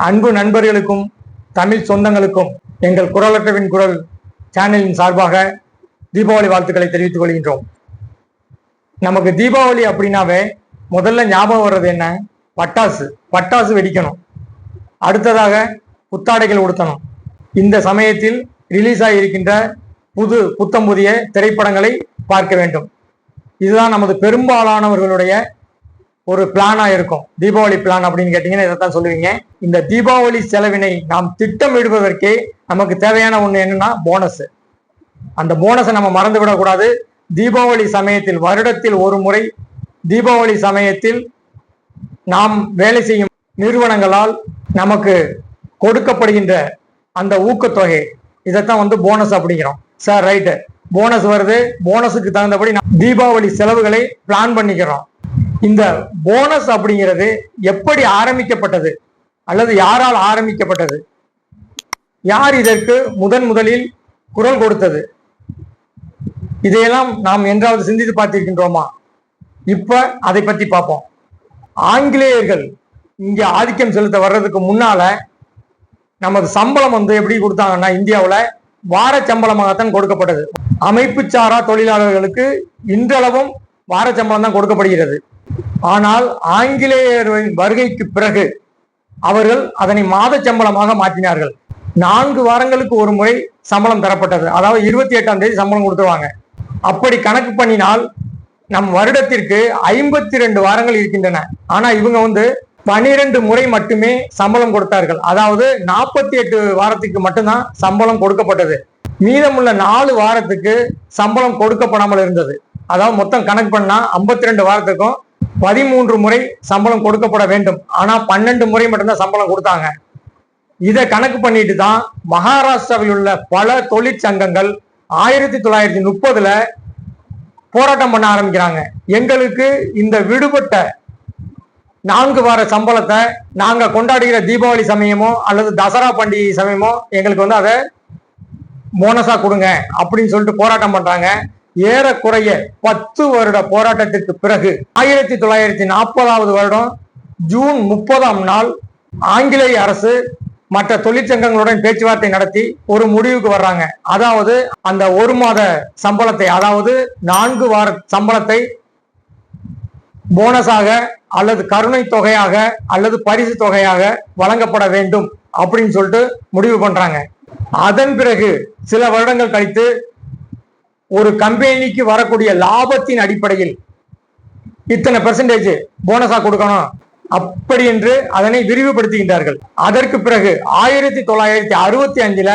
அன்பு நண்பர்களுக்கும் தமிழ் சொந்தங்களுக்கும் எங்கள் குரலற்றவின் குரல் சேனலின் சார்பாக தீபாவளி வாழ்த்துக்களை தெரிவித்துக் கொள்கின்றோம். நமக்கு தீபாவளி அப்படின்னாவே முதல்ல ஞாபகம் வர்றது என்ன? பட்டாசு வெடிக்கணும். அடுத்ததாக புத்தாடைகள் உடுத்தணும். இந்த சமயத்தில் ரிலீஸ் ஆகியிருக்கின்ற புத்தம் புதிய திரைப்படங்களை பார்க்க வேண்டும். இதுதான் நமது பெரும்பாலானவர்களுடைய ஒரு பிளானா இருக்கும். தீபாவளி பிளான் அப்படின்னு கேட்டீங்கன்னா இதைத்தான் சொல்லுவீங்க. இந்த தீபாவளி செலவினை நாம் திட்டமிடுவதற்கே நமக்கு தேவையான ஒண்ணு என்னன்னா போனஸ். அந்த போனஸை நம்ம மறந்து விடக்கூடாது. தீபாவளி சமயத்தில் வருடத்தில் ஒரு முறை தீபாவளி சமயத்தில் நாம் வேலை செய்யும் நிறுவனங்களால் நமக்கு கொடுக்கப்படுகின்ற அந்த ஊக்கத்தொகை, இதைத்தான் போனஸ் அப்படிங்கிறோம். சார் ரைட்டு, போனஸ் வருது, போனஸுக்கு தகுந்தபடி தீபாவளி செலவுகளை பிளான் பண்ணிக்கிறோம். இந்த போனஸ் அப்படிங்கிறது எப்படி ஆரம்பிக்கப்பட்டது அல்லது யாரால் ஆரம்பிக்கப்பட்டது? யார் இதற்கு முதலில் குரல் கொடுத்தது? இதையெல்லாம் நாம் என்றாவது சிந்தித்து பார்த்திருக்கின்றோமா? இப்ப அதை பத்தி பார்ப்போம். ஆங்கிலேயர்கள் இங்க ஆதிக்கம் செலுத்த வர்றதுக்கு முன்னால நமது சம்பளம் எப்படி கொடுத்தாங்கன்னா, இந்தியாவில் வார சம்பளமாகத்தான் கொடுக்கப்பட்டது. அமைப்பு சாரா தொழிலாளர்களுக்கு இன்றளவும் வார சம்பளம் தான் கொடுக்கப்படுகிறது. ஆனால் ஆங்கிலேயரின் வருகைக்கு பிறகு அவர்கள் அதனை மாத சம்பளமாக மாற்றினார்கள். 4 வாரங்களுக்கு ஒரு முறை சம்பளம் தரப்பட்டது. அதாவது 28ஆம் தேதி சம்பளம் கொடுத்துருவாங்க. அப்படி கணக்கு பண்ணினால் நம் வருடத்திற்கு 52 வாரங்கள் இருக்கின்றன. ஆனா இவங்க 12 முறை மட்டுமே சம்பளம் கொடுத்தார்கள். அதாவது 48 வாரத்துக்கு மட்டும்தான் சம்பளம் கொடுக்கப்பட்டது. மீதமுள்ள 4 வாரத்துக்கு சம்பளம் கொடுக்கப்படாமல் இருந்தது. அதாவது மொத்தம் கணக்கு பண்ணா 52 வாரத்துக்கும் 13 முறை சம்பளம் கொடுக்கப்பட வேண்டும். ஆனா 12 முறை மட்டும்தான் சம்பளம் கொடுத்தாங்க. இதை கணக்கு பண்ணிட்டு தான் மகாராஷ்டிராவில் உள்ள பல தொழிற்சங்கங்கள் 1930ல போராட்டம் பண்ண ஆரம்பிக்கிறாங்க. எங்களுக்கு இந்த விடுபட்ட 4 வார சம்பளத்தை நாங்க கொண்டாடுகிற தீபாவளி சமயமோ அல்லது தசரா பண்டிகை சமயமோ எங்களுக்கு அதை போனஸா கொடுங்க அப்படின்னு சொல்லிட்டு போராட்டம் பண்றாங்க. ஏறக்குறைய 10 வருட போராட்டத்திற்கு பிறகு 1940வது வருடம் ஜூன் 30ஆம் நாள் ஆங்கிலேய அரசு மற்ற தொழிற்சங்கங்களுடன் பேச்சுவார்த்தை நடத்தி ஒரு முடிவுக்கு வர்றாங்க. அதாவது அந்த 1 மாத சம்பளத்தை, அதாவது 4 வார சம்பளத்தை போனஸாக அல்லது கருணை தொகையாக அல்லது பரிசு தொகையாக வழங்கப்பட வேண்டும் அப்படின்னு சொல்லிட்டு முடிவு பண்றாங்க. அதன் பிறகு சில வருடங்கள் கழித்து ஒரு கம்பெனிக்கு வரக்கூடிய லாபத்தின் அடிப்படையில் இத்தனை பெர்சன்டேஜ் போனஸா கொடுக்கணும் அப்படி என்று அதனை விரிவுபடுத்துகின்றார்கள். அதற்கு பிறகு 1965ல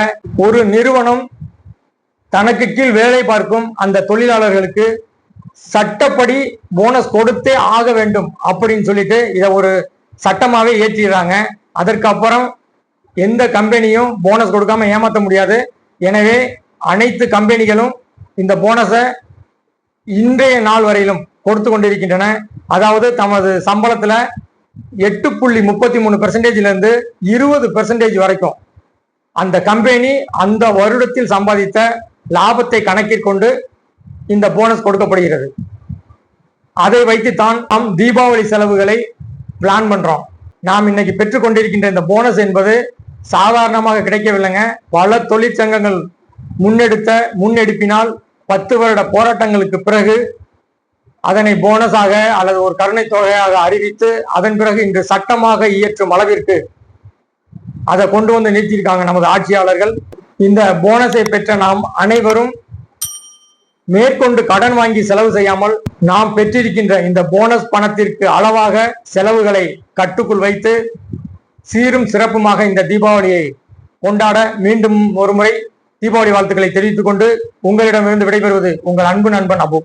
ஒரு நிறுவனம் தனக்கு கீழ் வேலை பார்க்கும் அந்த தொழிலாளர்களுக்கு சட்டப்படி போனஸ் கொடுத்தே ஆக வேண்டும் அப்படின்னு சொல்லிட்டு இதை ஒரு சட்டமாவே ஏற்றிடுறாங்க. அதற்கு அப்புறம் எந்த கம்பெனியும் போனஸ் கொடுக்காம ஏமாற்ற முடியாது. எனவே அனைத்து கம்பெனிகளும் இந்த போனஸை இன்றைய நாள் வரையிலும் கொடுத்து கொண்டிருக்கின்றன. அதாவது தமது சம்பளத்துல 8.33% இருந்து 20% வரைக்கும் அந்த கம்பெனி அந்த வருடத்தில் சம்பாதித்த லாபத்தை கணக்கில் கொண்டு இந்த போனஸ் கொடுக்கப்படுகிறது. அதை வைத்துத்தான் நாம் தீபாவளி செலவுகளை பிளான் பண்றோம். நாம் இன்னைக்கு பெற்றுக்கொண்டிருக்கின்ற இந்த போனஸ் என்பது சாதாரணமாக கிடைக்கவில்லைங்க. பல தொழிற்சங்கங்கள் முன்னெடுப்பினால் 10 வருட போராட்டங்களுக்கு பிறகு அதனை போனஸாக அல்லது ஒரு கருணை தொகையாக அறிவித்து அதன் பிறகு இன்று சட்டமாக இயற்றும் அளவிற்கு அதை கொண்டு நிறுத்தியிருக்காங்க நமது ஆட்சியாளர்கள். இந்த போனஸை பெற்ற நாம் அனைவரும் மேற்கொண்டு கடன் வாங்கி செலவு செய்யாமல் நாம் பெற்றிருக்கின்ற இந்த போனஸ் பணத்திற்கு அளவாக செலவுகளை கட்டுக்குள் வைத்து சீரும் சிறப்புமாக இந்த தீபாவளியை கொண்டாட மீண்டும் ஒரு முறை தீபாவளி வாழ்த்துக்களை தெரிவித்துக் கொண்டு உங்களிடமிருந்து விடைபெறுவது உங்கள் அன்பு நண்பன் அபு.